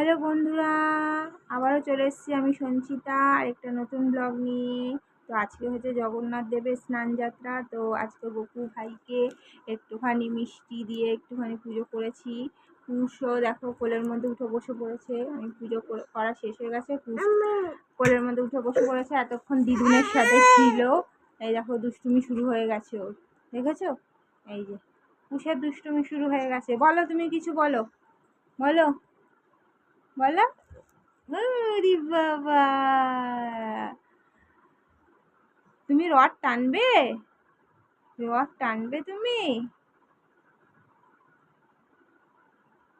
Hello বন্ধুরা, আবারও চলে এসেছি আমি সঞ্চিতা আরেকটা নতুন ব্লগ নিয়ে। তো আজকে হচ্ছে জগন্নাথ দেবের স্নানযাত্রা। তো আজকে গোপু ভাইকে একটুখানি মিষ্টি দিয়ে একটুখানি পুজো করেছি। কুশও দেখো কোলের মধ্যে উঠে বসে পড়েছে। আমি পুজো করা শেষ হয়ে গেছে, কুশ কোলের মধ্যে উঠে বসে পড়েছে। এতক্ষণ দিদুনের সাথে ছিল। এই দেখো দুষ্টুমি শুরু হয়ে গেছে ওর, দেখেছো? এই যে কুশের দুষ্টুমি শুরু হয়ে গেছে। বলো, তুমি কিছু বলো, বলো বলো। ওরে বাবা, তুমি রড টানবে? রড টানবে? তুমি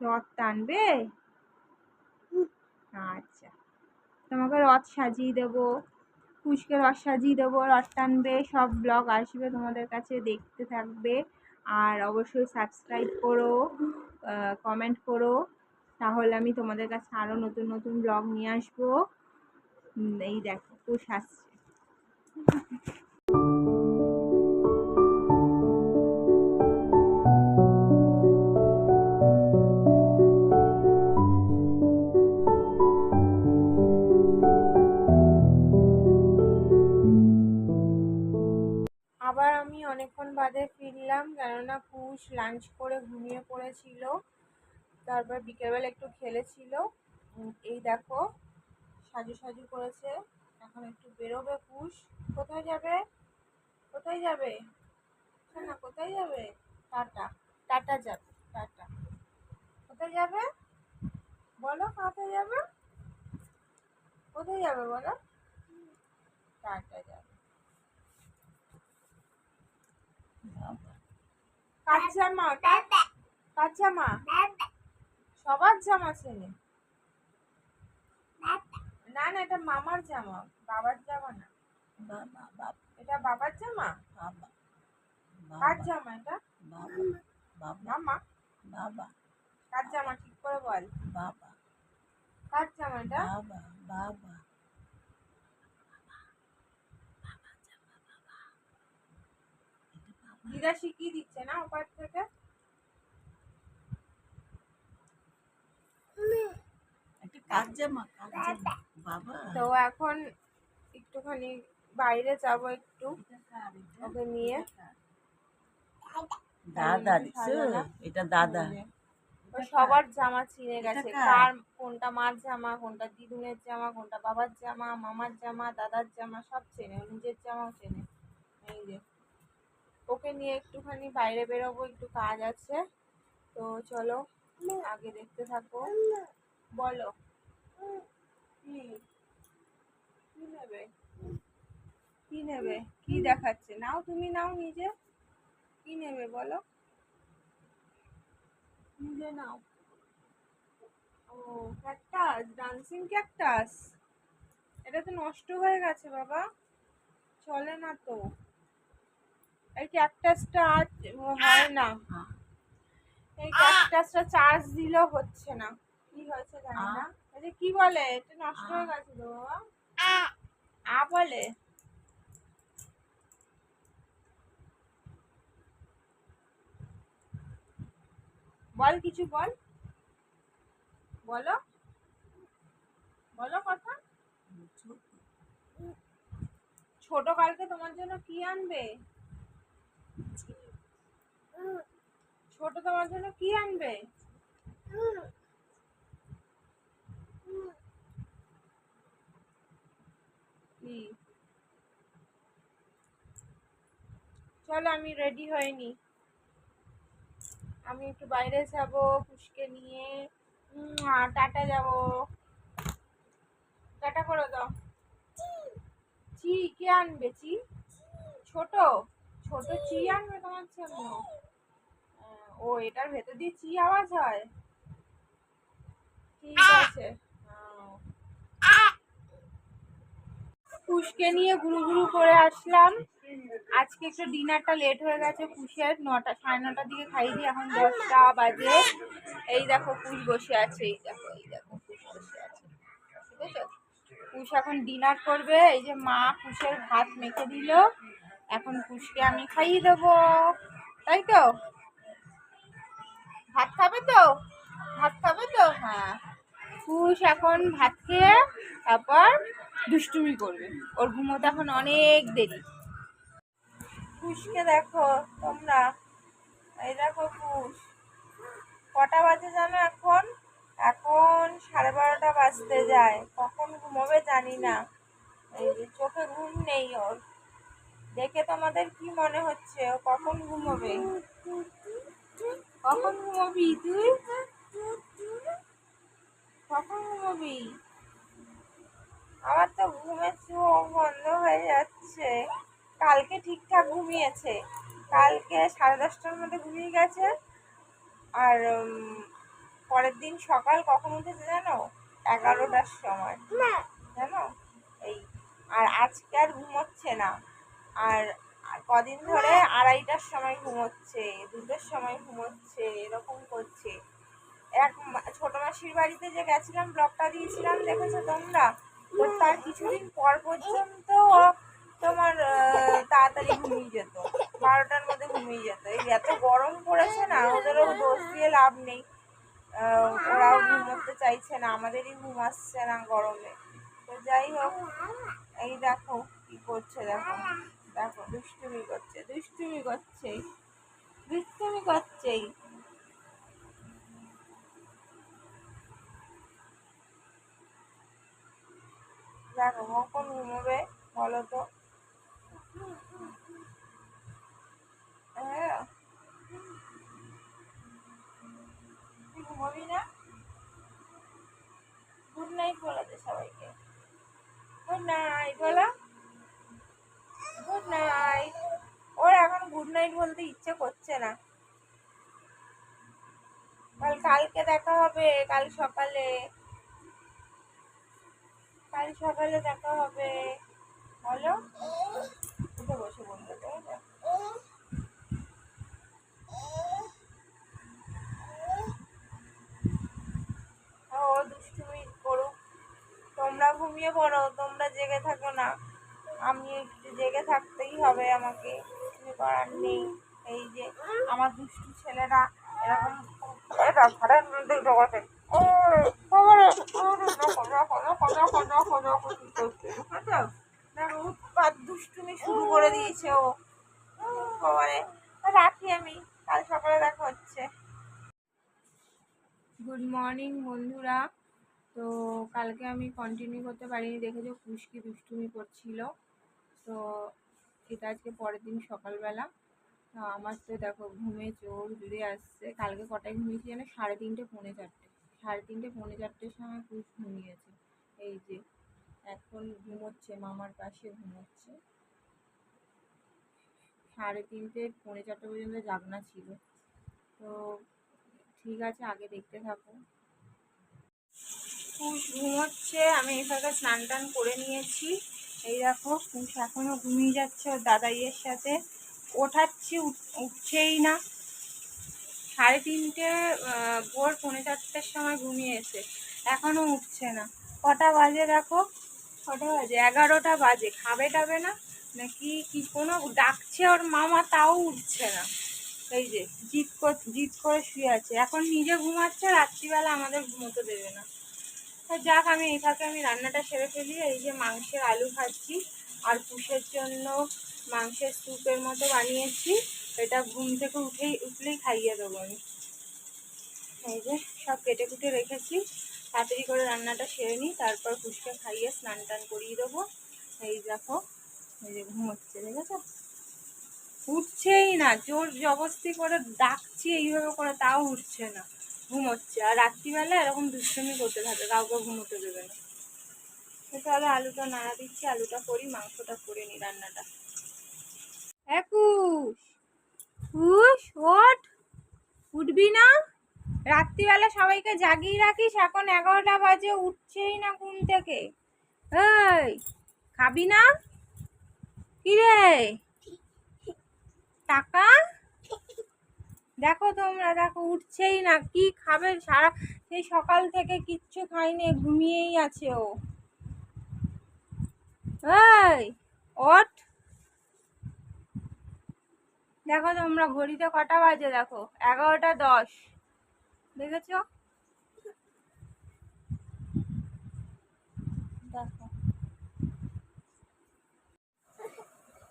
রড টানবে? আচ্ছা, তোমাকে রথ সাজিয়ে দেবো, কুশকে রথ সাজিয়ে দেবো, রথ টানবে। সব ব্লগ আসবে তোমাদের কাছে, দেখতে থাকবে। আর অবশ্যই সাবস্ক্রাইব করো, কমেন্ট করো, তাহলে আমি তোমাদের কাছে আরও নতুন নতুন ব্লগ নিয়ে আসবো। এই দেখো কুশ আসছে। আবার আমি অনেকক্ষণ বাদে ফিরলাম, কেননা কুশ লাঞ্চ করে ঘুমিয়ে পড়েছিল। তারপর বিকেলবেলা একটু খেলেছিল। এই দেখো সাজু সাজু করেছে। এখন একটু বেরোবে কুশ। কোথায় যাবে? কোথায় যাবে? না, কোথায় যাবে? টাটা, টাটা যাবে, টাটা। কোথায় যাবে বলো? কোথায় যাবে? কোথায় যাবে বলো? টাটা যাবে। কার জামা? কার জামা? সবার জামা ছেলে। না না, এটা মামার জামা, বাবার জামা না। এটা বাবার জামা। কার জামা এটা? মামা। কার জামা ঠিক করে বল। কার জামা এটা? দিদা শিখিয়ে দিচ্ছে না ওপার থেকে। তো এখন একটুখানি বাইরে যাব, একটু ওকে নিয়ে। দাদা দেখছো, এটা দাদা। সবার জামা ছিঁড়ে গেছে, কার কোনটা মার জামা, কোনটা দিদুনের জামা, কোনটা বাবার জামা, মামার জামা, দাদার জামা, সব চেনে। নিজের জামাও চেনে। এই যে ওকে নিয়ে একটুখানি বাইরে বেরোবো, একটু কাজ আছে। তো চলো আগে দেখতে থাকো। বলো কি কি নেবে? কি নেবে? কি দেখাচ্ছে? নাও, তুমি নাও নিজে। কি নেবে বলো? নিজে নাও। ও, ক্যাকটাস, ডান্সিং ক্যাকটাস। এটা তো নষ্ট হয়ে গেছে বাবা, চলে না তো। এই ক্যাকটাসটা আর হয় না। এই ক্যাকটাসটা চার্জ দিলেও হচ্ছে না। কি হয়েছে জানি না। আচ্ছা কি বলে? এটা নষ্ট হয়ে গেছে তো বাবা। বলে বল, কিছু বল, বলো বলো কথা। ছোট কালকে তোমার জন্য কি আনবে? ছোট তোমার জন্য কি আনবে? কি? চলো আমি রেডি হয়নি, আমি একটু বাইরে যাব পুষ্কে নিয়ে। টাটা যাব। টাটা করে দাও। চি কে আনবে? চি ছোট, ছোট চি আনবে তোমার জন্য। ও, এটার ভেতর দিয়ে চি আওয়াজ হয়। ঠিক আছে। পুষকে নিয়ে ঘুরু ঘুরু করে আসলাম। আজকে একটু ডিনারটা লেট হয়ে গেছে পুষের, 9টা 9:30টার দিকে খাই দিই, এখন 10টা বাজে। এই দেখো পুষ বসে আছে, এই দেখো, এই দেখো পুষ বসে আছে, ঠিক আছে? পুষ এখন ডিনার করবে। এই যে মা পুষের ভাত মেখে দিল, এখন পুষকে আমি খাইয়ে দেবো, তাই তো? ভাত খাবে তো? ভাত খাবে তো? হ্যাঁ, কুশ এখন ভাত খেয়ে তারপর দুষ্টুমি করবে, ওর ঘুমোতে এখন অনেক দেরি। কুশকে দেখো তোমরা, এই দেখো কুশ কটা বাজে জানো এখন? এখন 12:30 বাজতে যায়। কখন ঘুমোবে জানি না। এই যে চোখে ঘুম নেই ওর। দেখে তোমাদের কি মনে হচ্ছে ও কখন ঘুমোবে? কখন ঘুমোবি তুই? কখন ঘুমোবি? আমার তো ঘুমের চোখ বন্ধ হয়ে যাচ্ছে। কালকে ঠিকঠাক ঘুমিয়েছে, কালকে 10:30টার মধ্যে ঘুমিয়ে গেছে। আর পরের দিন সকাল কখন উঠেছে জানো? 11টার সময় জানো। এই আর আজকে আর ঘুমোচ্ছে না। আর কদিন ধরে 2:30টার সময় ঘুমোচ্ছে, 2টোর সময় ঘুমোচ্ছে, এরকম করছে। ছোট মাসির বাড়িতে যে গেছিলাম, ব্লগটা দিয়েছিলাম দেখেছো তোমরা? তো তার কিছুদিন পর পর্যন্ত তোমার তাড়াতাড়ি ঘুমিয়ে যেত, 12টার মধ্যে ঘুমিয়ে যেত। এই এত গরম পড়েছে না, ওদেরও দোষ দিয়ে লাভ নেই। ওরাও ঘুমোতে চাইছে না, আমাদেরই ঘুম আসছে না গরমে। তো যাই হোক, এই দেখো কি করছে, দেখো দেখো দুষ্টুমি করছে, দুষ্টুমি করছে, দুষ্টুমি করছেই। দেখো কখন ঘুমোবে বলো তো? হ্যাঁ, তুই ঘুমোবি না? গুড নাইট বলো তো সবাইকে, গুড নাইট বলো, গুড নাইট। ওর এখন গুড নাইট বলতে ইচ্ছে করছে না। কালকে দেখা হবে, কাল সকালে, কাল সকালে দেখা হবে বলো। উঠে বসে বলবে তাই তো? ও দুষ্টুমি করুক, তোমরা ঘুমিয়ে পড়ো, তোমরা জেগে থাকো না। আমি একটু জেগে থাকতেই হবে আমাকে, কিছু করার নেই। এই যে আমার দুষ্টু ছেলেরা এরকম এটা ঘরের মধ্যে জগতে উৎপাত দুষ্টুমি শুরু করে দিয়েছে ও। বাবারে, রাখি আমি, কাল সকালে দেখা হচ্ছে। গুড মর্নিং বন্ধুরা। তো কালকে আমি কন্টিনিউ করতে পারিনি, দেখেছো খুশকি দুষ্টুমি করছিল। তো এটা আজকে পরের দিন সকালবেলা। তো আমার তো দেখো ঘুমে চোখ জুড়ে আসছে। কালকে কটায় ঘুমিয়েছি জানো? 3:30 পৌনে 4টে, 3:30 পৌনে 4টের সময় খুব ঘুমিয়েছে। এই যে এখন ঘুমোচ্ছে, মামার পাশে ঘুমোচ্ছে। 3:30 পৌনে 4টে পর্যন্ত জাগনা ছিল। তো ঠিক আছে, আগে দেখতে থাকো। কুশ ঘুমোচ্ছে, আমি এখানে স্নান টান করে নিয়েছি। এই দেখো কুশ এখনো ঘুমিয়ে যাচ্ছে ওর দাদাইয়ের সাথে। ওঠাচ্ছি, উঠছেই না। 3:30 ভোর পৌনে 4টের সময় ঘুমিয়েছে, এখনো উঠছে না। কটা বাজে দেখো, কটা বাজে? 11টা বাজে। খাবে টাবে না নাকি কি কোনো ডাকছে ওর মামা, তাও উঠছে না। এই যে জিদ করে শুয়ে আছে, এখন নিজে ঘুমাচ্ছে, রাত্রিবেলা আমাদের ঘুমোতে দেবে না। যাক, আমি এই ফাঁকে আমি রান্নাটা সেরে ফেলি। এই যে মাংসের আলু ভাজছি, আর পুষের জন্য মাংসের স্যুপের মতো বানিয়েছি। এটা ঘুম থেকে উঠলেই খাইয়ে দেবো আমি। এই যে সব কেটে কুটে রেখেছি, তাড়াতাড়ি করে রান্নাটা সেরে নিই, তারপর পুষকে খাইয়ে স্নান টান করিয়ে দেবো। এই দেখো, এই যে ঘুমোচ্ছে, দেখেছো? উঠছেই না, জোর জবরদস্তি করে ডাকছি এইভাবে করে, তাও উঠছে না, ঘুমোচ্ছে। আর রাত্রিবেলা এরকম দুষ্টুমি করতে থাকে, কাউকে ঘুমোতে দেবে না। তাহলে আলুটা নাড়া দিচ্ছি, আলুটা করি, মাংসটা করে নি, রান্নাটা। একুশ, কুশ ওঠ, উঠবি না? রাত্রিবেলা সবাইকে জাগিয়ে রাখিস, এখন 11টা বাজে, উঠছেই না ঘুম থেকে। এই খাবি না? কি রে টাকা? দেখো তোমরা, দেখো উঠছেই না, কি খাবে? সেই সকাল থেকে কিচ্ছু খাইনি, ঘুমিয়েই আছে ও। এই ওঠ, দেখো তোমরা ঘড়িতে কটা বাজে, দেখো 11টা 10, দেখেছো? দেখো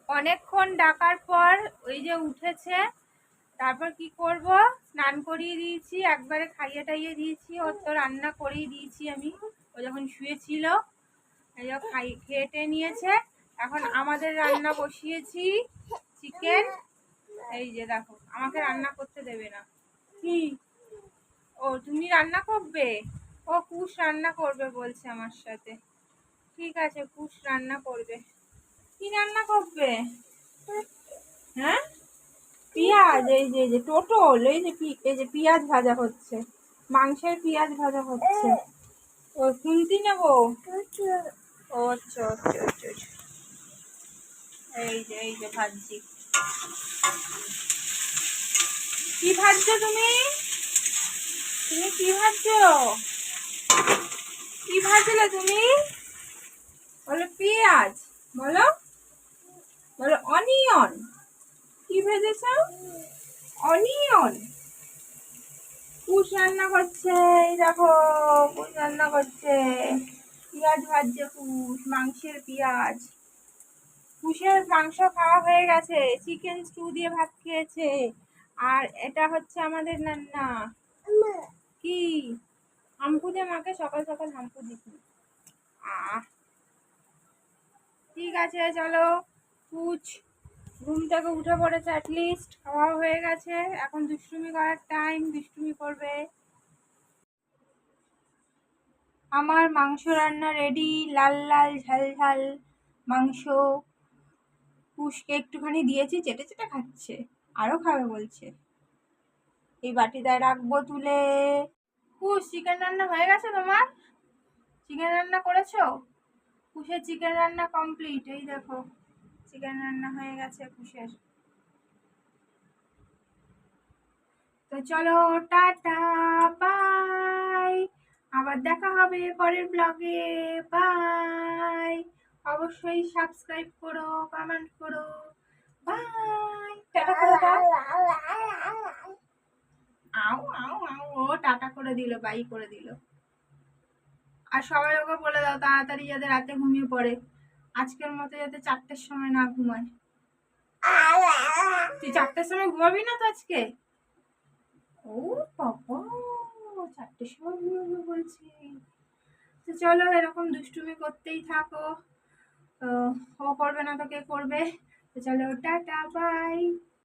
অনেকক্ষণ ডাকার পর ওই যে উঠেছে। তারপর কি করব, স্নান করিয়ে দিয়েছি, একবারে খাইয়ে টাইয়ে দিয়েছি, ওর তো রান্না করেই দিয়েছি আমি। ও যখন শুয়েছিল এই যে খেয়ে নিয়েছে। এখন আমাদের রান্না বসিয়েছি চিকেন। এই যে দেখো আমাকে রান্না করতে দেবে না। কি? ও তুমি রান্না করবে? ও কুশ রান্না করবে বলছে আমার সাথে। ঠিক আছে, কুশ রান্না করবে। কি রান্না করবে? হ্যাঁ, পেঁয়াজ। এই যে টোটল, এই যে পেঁয়াজ ভাজা হচ্ছে, মাংসের পেঁয়াজ ভাজা হচ্ছে। ও খুন্তি নেবো। ও আচ্ছা আচ্ছা আচ্ছা আচ্ছা। এই যে ভাজছি। কি ভাজছো তুমি? তুমি কি ভাজছো? কি ভাজলে তুমি? বলো পেঁয়াজ। বলো বলো অনিয়ন। কি ভেজেছ? অনিয়ন। কুশ রান্না করছে, এই দেখো কুশ রান্না করছে। পেঁয়াজ ভাজছে কুশ, মাংসের পেঁয়াজ। কুশের মাংস খাওয়া হয়ে গেছে, চিকেন স্টু দিয়ে ভাত খেয়েছে। আর এটা হচ্ছে আমাদের রান্না। কি? হাম্পু দে মাকে, সকাল সকাল হাম্পু দিছি। আহ, ঠিক আছে চলো। কুচ ঘুম থেকে উঠে পড়েছে, অ্যাটলিস্ট খাওয়া হয়ে গেছে। এখন দুষ্টুমি করার টাইম, দুষ্টুমি করবে। আমার মাংস রান্না রেডি, লাল লাল ঝাল ঝাল মাংস। কুশকে একটুখানি দিয়েছি, চেটে চেটে খাচ্ছে, আরো খাবে বলছে। এই বাটিটায় রাখবো তুলে। কুশ চিকেন রান্না হয়ে গেছে তোমার? চিকেন রান্না করেছো? কুশের চিকেন রান্না কমপ্লিট। এই দেখো চিকেন রান্না হয়ে গেছে কুশের। তো চলো, টাটা, বাই। আবার দেখা হবে পরের ব্লগে। বাই। অবশ্যই সাবস্ক্রাইব করো, কমেন্ট করো। বাই। টাটা করে দাও। আও আও আও, ও টাটা করে দিল, বাই করে দিল। আর সবাই ওকে বলে দাও তাড়াতাড়ি যাতে রাতে ঘুমিয়ে পড়ে, আজকের মতো যাতে 4টের সময় না ঘুমায়। তুই 4টের সময় ঘুমাবি না তো আজকে? ও বাবা, 4টের সময় ঘুমাবে বলছি। তো চলো, এরকম দুষ্টুমি করতেই থাকো। তো ও করবে না তো কে করবে? তো চলো, টাটা, বাই।